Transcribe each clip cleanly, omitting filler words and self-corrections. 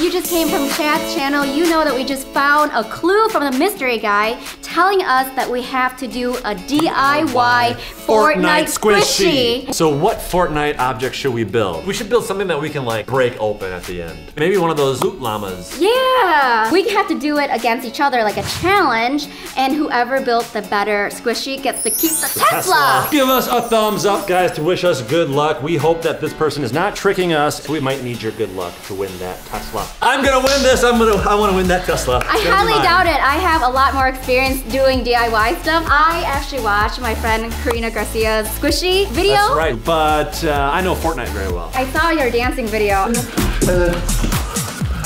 you just came from Chad's channel, you know that we just found a clue from the mystery guy telling us that we have to do a DIY Fortnite squishy. So what Fortnite object should we build? We should build something that we can like break open at the end. Maybe one of those loot llamas. Yeah! We have to do it against each other like a challenge, and whoever built the better squishy gets to keep the Tesla. Give us a thumbs up, guys, to wish us good luck. We hope that this person is not tricking us. We might need your good luck to win that Tesla. I'm gonna win this. I want to win that Tesla. I highly doubt it. I have a lot more experience doing DIY stuff. I actually watched my friend Karina Garcia's squishy video. That's right, but I know Fortnite very well. I saw your dancing video.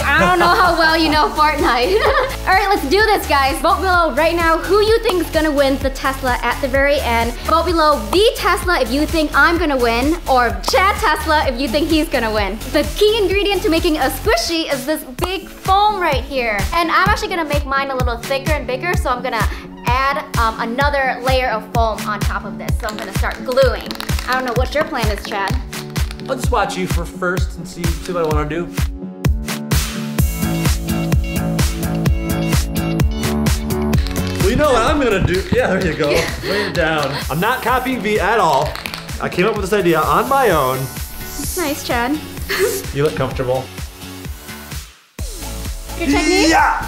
I don't know how well you know Fortnite. All right, let's do this, guys. Vote below right now who you think is gonna win the Tesla at the very end. Vote below the Tesla if you think I'm gonna win, or Chad Tesla if you think he's gonna win. The key ingredient to making a squishy is this big foam right here. And I'm actually gonna make mine a little thicker and bigger, so I'm gonna add another layer of foam on top of this. So I'm gonna start gluing. I don't know what your plan is, Chad. I'll just watch you for first and see what I wanna do. Well, you know what I'm gonna do? Yeah, there you go. Lay it down. I'm not copying V at all. I came up with this idea on my own. That's nice, Chad. You look comfortable. Your technique? Yeah!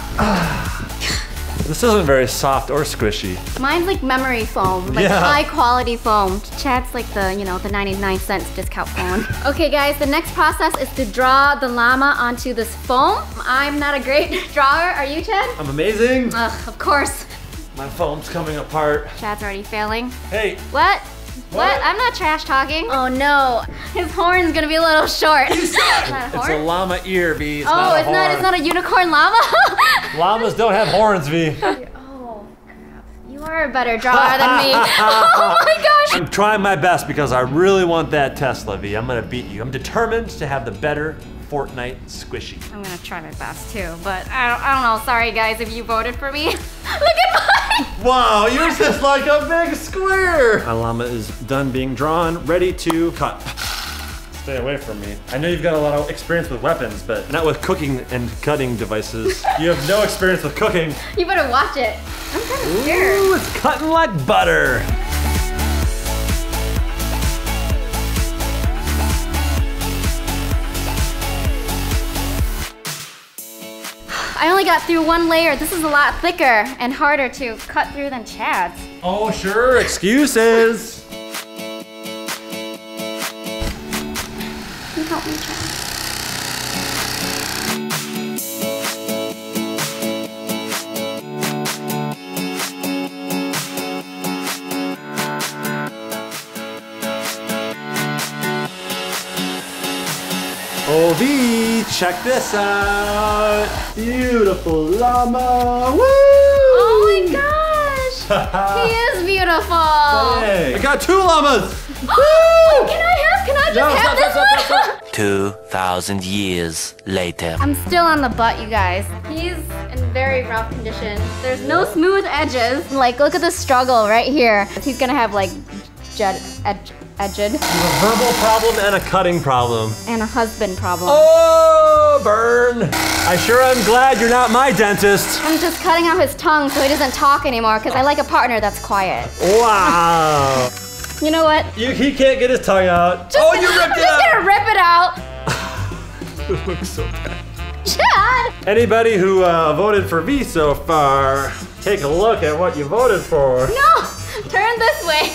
This isn't very soft or squishy. Mine's like memory foam, like high quality foam. Chad's like the, you know, the 99-cent discount foam. Okay guys, the next process is to draw the llama onto this foam. I'm not a great drawer, are you, Chad? I'm amazing. Of course. My foam's coming apart. Chad's already failing. Hey. What? What? I'm not trash talking. Oh no, his horn's gonna be a little short. It's a llama ear, V. It's it's not a unicorn llama? Llamas don't have horns, V. Oh crap. You are a better drawer than me. Oh my gosh. I'm trying my best because I really want that Tesla, V. I'm gonna beat you. I'm determined to have the better Fortnite squishy. I'm gonna try my best too, but I don't know. Sorry guys if you voted for me. Look at mine! Wow, yours is like a big square! My llama is done being drawn, ready to cut. Stay away from me. I know you've got a lot of experience with weapons, but not with cooking and cutting devices. You have no experience with cooking. You better watch it. I'm kind of scared. Ooh, it's cutting like butter. I only got through one layer. This is a lot thicker and harder to cut through than Chad's. Oh, sure, excuses. Can you help me, Chad? Oh, V, check this out. Beautiful llama, woo! Oh my gosh, he is beautiful. Hey, I got 2 llamas. Oh, can I just have this one? 2,000 years later. I'm still on the butt, you guys. He's in very rough condition. There's no smooth edges. Like, look at the struggle right here. He's gonna have like edged. You have a verbal problem and a cutting problem. And a husband problem. Oh, burn. I sure am glad you're not my dentist. I'm just cutting out his tongue so he doesn't talk anymore because I like a partner that's quiet. Wow. You know what? He can't get his tongue out. You ripped it out. I'm just gonna rip it out. It looks so bad. Chad! Anybody who voted for V so far, take a look at what you voted for. No! Turn this way.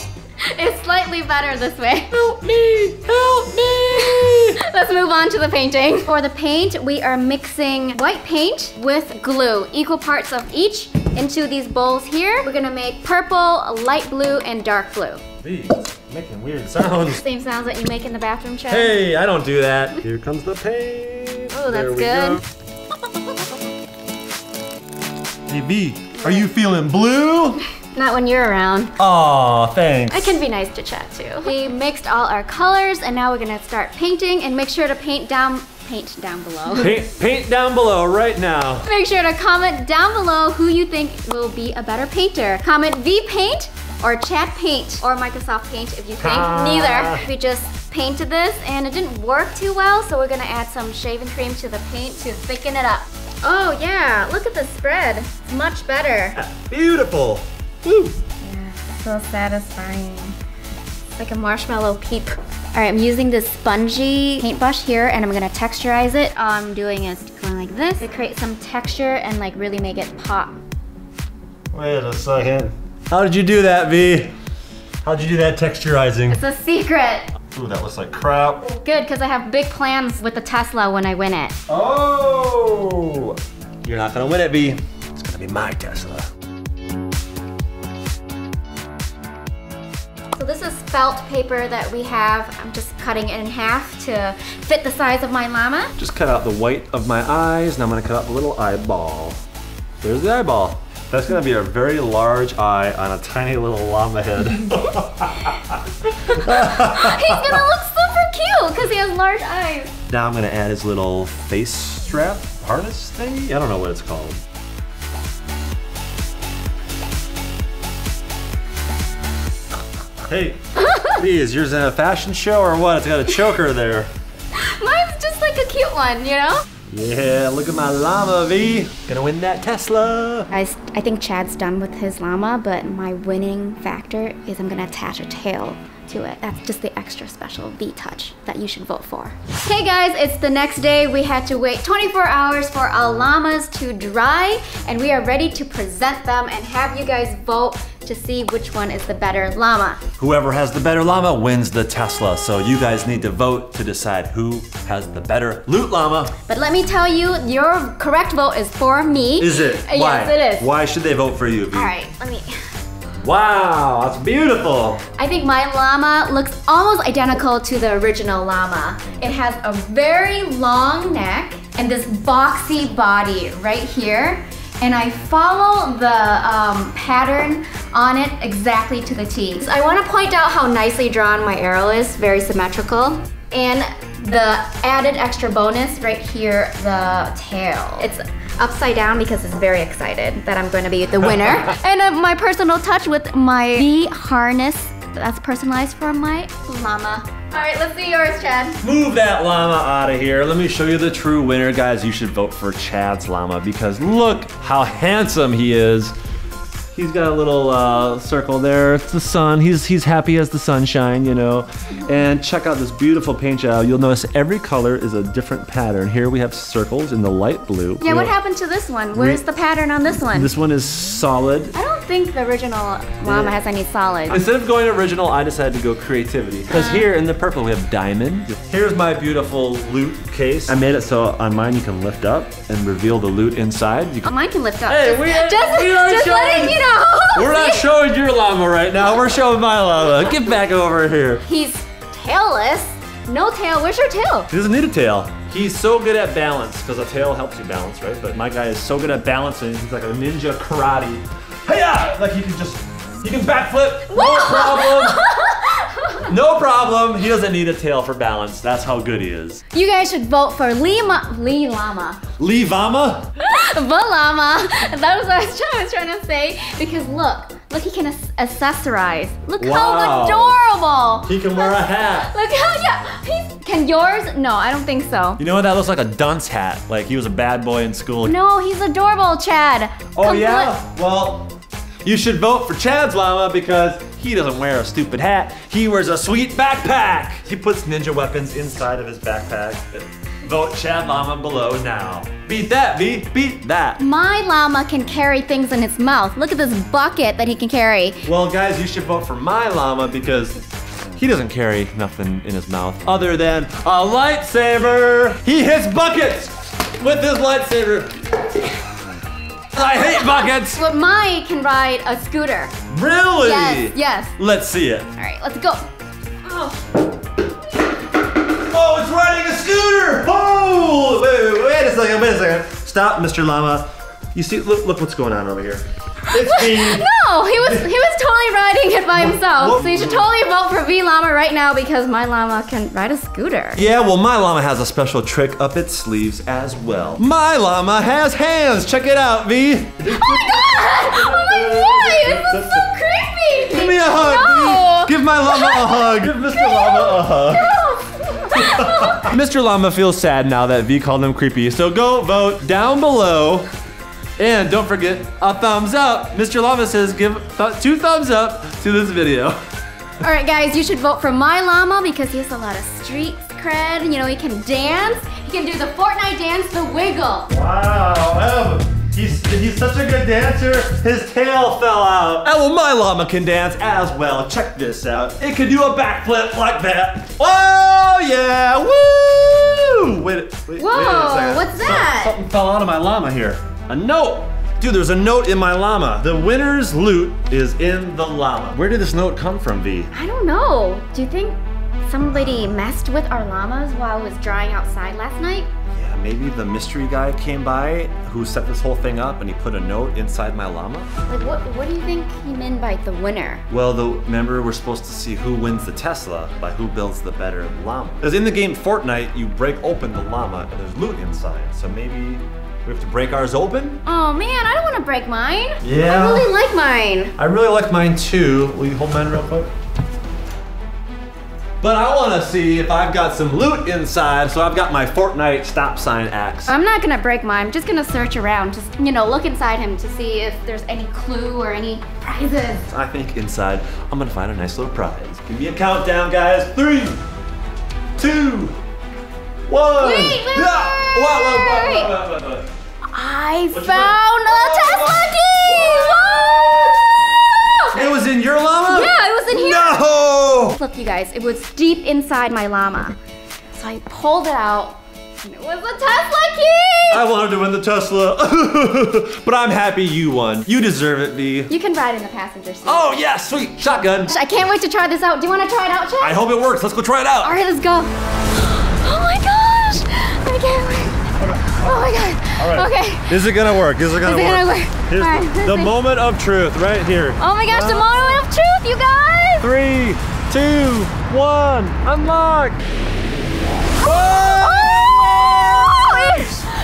It's slightly better this way. Help me! Help me! Let's move on to the painting. For the paint, we are mixing white paint with glue, equal parts of each, into these bowls here. We're gonna make purple, light blue, and dark blue. V, making weird sounds. Same sounds that you make in the bathroom, Chad. Hey, I don't do that. Here comes the paint. Oh, that's good. Hey, V, are you feeling blue? Not when you're around. Aw, thanks. I can be nice to Chad too. We mixed all our colors and now we're gonna start painting, and make sure to paint down below. Paint down below right now. Make sure to comment down below who you think will be a better painter. Comment V Paint or Chad Paint or Microsoft Paint if you think neither. We just painted this and it didn't work too well, so we're gonna add some shaving cream to the paint to thicken it up. Oh yeah, look at the spread. It's much better. Beautiful. Woo. Yeah, so satisfying. It's like a marshmallow peep. All right, I'm using this spongy paintbrush here and I'm gonna texturize it. All I'm doing is going like this to create some texture and like really make it pop. Wait a second. How did you do that, V? How'd you do that texturizing? It's a secret. Ooh, that looks like crap. Good, because I have big plans with the Tesla when I win it. Oh! You're not gonna win it, V. It's gonna be my Tesla. So this is felt paper that we have. I'm just cutting it in half to fit the size of my llama. Just cut out the white of my eyes, and I'm gonna cut out the little eyeball. There's the eyeball. That's gonna be a very large eye on a tiny little llama head. He's gonna look super cute because he has large eyes. Now I'm gonna add his little face strap harness thingy. I don't know what it's called. Hey, V, is yours in a fashion show or what? It's got a choker there. Mine's just like a cute one, you know? Yeah, look at my llama, V. Gonna win that Tesla. Guys, I think Chad's done with his llama, but my winning factor is I'm gonna attach a tail to it. That's just the extra special V touch that you should vote for. Hey guys, it's the next day. We had to wait 24 hours for our llamas to dry, and we are ready to present them and have you guys vote to see which one is the better llama. Whoever has the better llama wins the Tesla, so you guys need to vote to decide who has the better loot llama. But let me tell you, your correct vote is for me. Is it? Why? Yes, it is. Why should they vote for you, V? All right, let me. Wow, that's beautiful. I think my llama looks almost identical to the original llama. It has a very long neck and this boxy body right here. And I follow the pattern on it exactly to the T. So I want to point out how nicely drawn my arrow is, very symmetrical. And the added extra bonus right here, the tail. It's upside down because it's very excited that I'm going to be the winner. And my personal touch with my V harness that's personalized for my llama. All right, let's see yours, Chad. Move that llama out of here. Let me show you the true winner. Guys, you should vote for Chad's llama because look how handsome he is. He's got a little circle there. It's the sun. He's happy as the sunshine, you know. And check out this beautiful paint job. You'll notice every color is a different pattern. Here we have circles in the light blue. Yeah, what happened to this one? Where's the pattern on this one? This one is solid. I don't think the original llama has any solid. Instead of going original, I decided to go creativity. Because here in the purple we have diamond. Here's my beautiful loot case. I made it so on mine you can lift up and reveal the loot inside. Oh, mine can lift up. Hey, just letting you know. We're not showing your llama right now. We're showing my llama. Get back over here. He's tailless. No tail. Where's your tail? He doesn't need a tail. He's so good at balance because a tail helps you balance, right? But my guy is so good at balancing. He's like a ninja karate. Hey-ya! Like he can backflip. No problem. No problem. He doesn't need a tail for balance. That's how good he is. You guys should vote for Llama. Levama? The llama. That was what I was trying to say. Because look, he can accessorize. Look how adorable. He can wear a hat. Look how, can yours? No, I don't think so. You know what? That looks like a dunce hat. Like he was a bad boy in school. No, he's adorable, Chad. Oh yeah? Well, you should vote for Chad's llama because he doesn't wear a stupid hat. He wears a sweet backpack. He puts ninja weapons inside of his backpack. Vote Chad llama below now. Beat that, V. Beat that. My llama can carry things in its mouth. Look at this bucket that he can carry. Well, guys, you should vote for my llama because he doesn't carry nothing in his mouth other than a lightsaber. He hits buckets with his lightsaber. I hate buckets. But mine can ride a scooter. Really? Yes. Let's see it. All right, let's go. Oh, it's riding a scooter! Oh, wait a second. Stop, Mr. Llama. You see, look what's going on over here. It's me. No, he was totally riding it by himself. So you should totally vote for V Llama right now because my llama can ride a scooter. Yeah, well, my llama has a special trick up its sleeves as well. My llama has hands. Check it out, V. Oh my god! Oh my god! This is so creepy! Give me a hug, No. V. Give my llama a hug. Give Mr. Llama a hug. No. Mr. Llama feels sad now that V called him creepy, so go vote down below. And don't forget a thumbs up. Mr. Llama says give 2 thumbs up to this video. All right, guys, you should vote for my llama because he has a lot of street cred. You know, he can dance. He can do the Fortnite dance, the wiggle. Wow, he's such a good dancer, his tail fell out. Oh, well, my llama can dance as well. Check this out. It can do a backflip like that. Oh, yeah, woo! Wait a second. What's that? Something fell out of my llama here. A note. Dude, there's a note in my llama. The winner's loot is in the llama. Where did this note come from, V? I don't know. Do you think somebody messed with our llamas while it was drying outside last night? Yeah, maybe the mystery guy came by who set this whole thing up and he put a note inside my llama. Like, what do you think he meant by the winner? Well, remember we're supposed to see who wins the Tesla by who builds the better llama. Because in the game Fortnite, you break open the llama and there's loot inside. So maybe we have to break ours open? Oh man, I don't want to break mine. Yeah. I really like mine. I really like mine too. Will you hold mine real quick? But I want to see if I've got some loot inside, so I've got my Fortnite stop sign axe. I'm not gonna break mine. I'm just gonna search around, just, you know, look inside him to see if there's any clue or any prizes. I think inside, I'm gonna find a nice little prize. Give me a countdown, guys. 3, 2, 1. Wait. What? I found a Tesla key! Whoa! It was in your llama? Yeah, it was in here. No! Look, you guys, it was deep inside my llama. So I pulled it out, and it was a Tesla key! I wanted to win the Tesla, but I'm happy you won. You deserve it, V. You can ride in the passenger seat. Oh, yeah, sweet. Shotgun. I can't wait to try this out. Do you want to try it out, Chad? I hope it works. Let's go try it out. All right, let's go. Oh my gosh! I can't wait. Oh my god. All right. Okay. Is it gonna work? Is it gonna work? Here's All right, the moment of truth right here. Oh my gosh, the moment of truth, you guys! 3, 2, 1, unlock. Oh!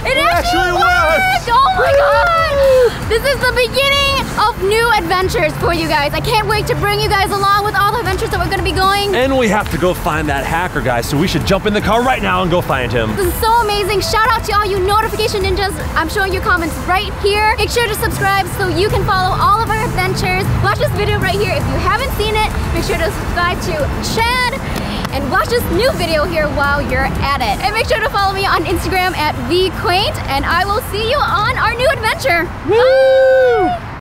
It actually worked! Oh my god! This is the beginning of new adventures for you guys. I can't wait to bring you guys along with all the adventures that we're gonna be going. And we have to go find that hacker guy, so we should jump in the car right now and go find him. This is so amazing. Shout out to all you notification ninjas. I'm showing your comments right here. Make sure to subscribe so you can follow all of our adventures. Watch this video right here. If you haven't seen it, make sure to subscribe to Chad and watch this new video here while you're at it. And make sure to follow me on Instagram at VQuaint, and I will see you on our new adventure. Woo! Bye!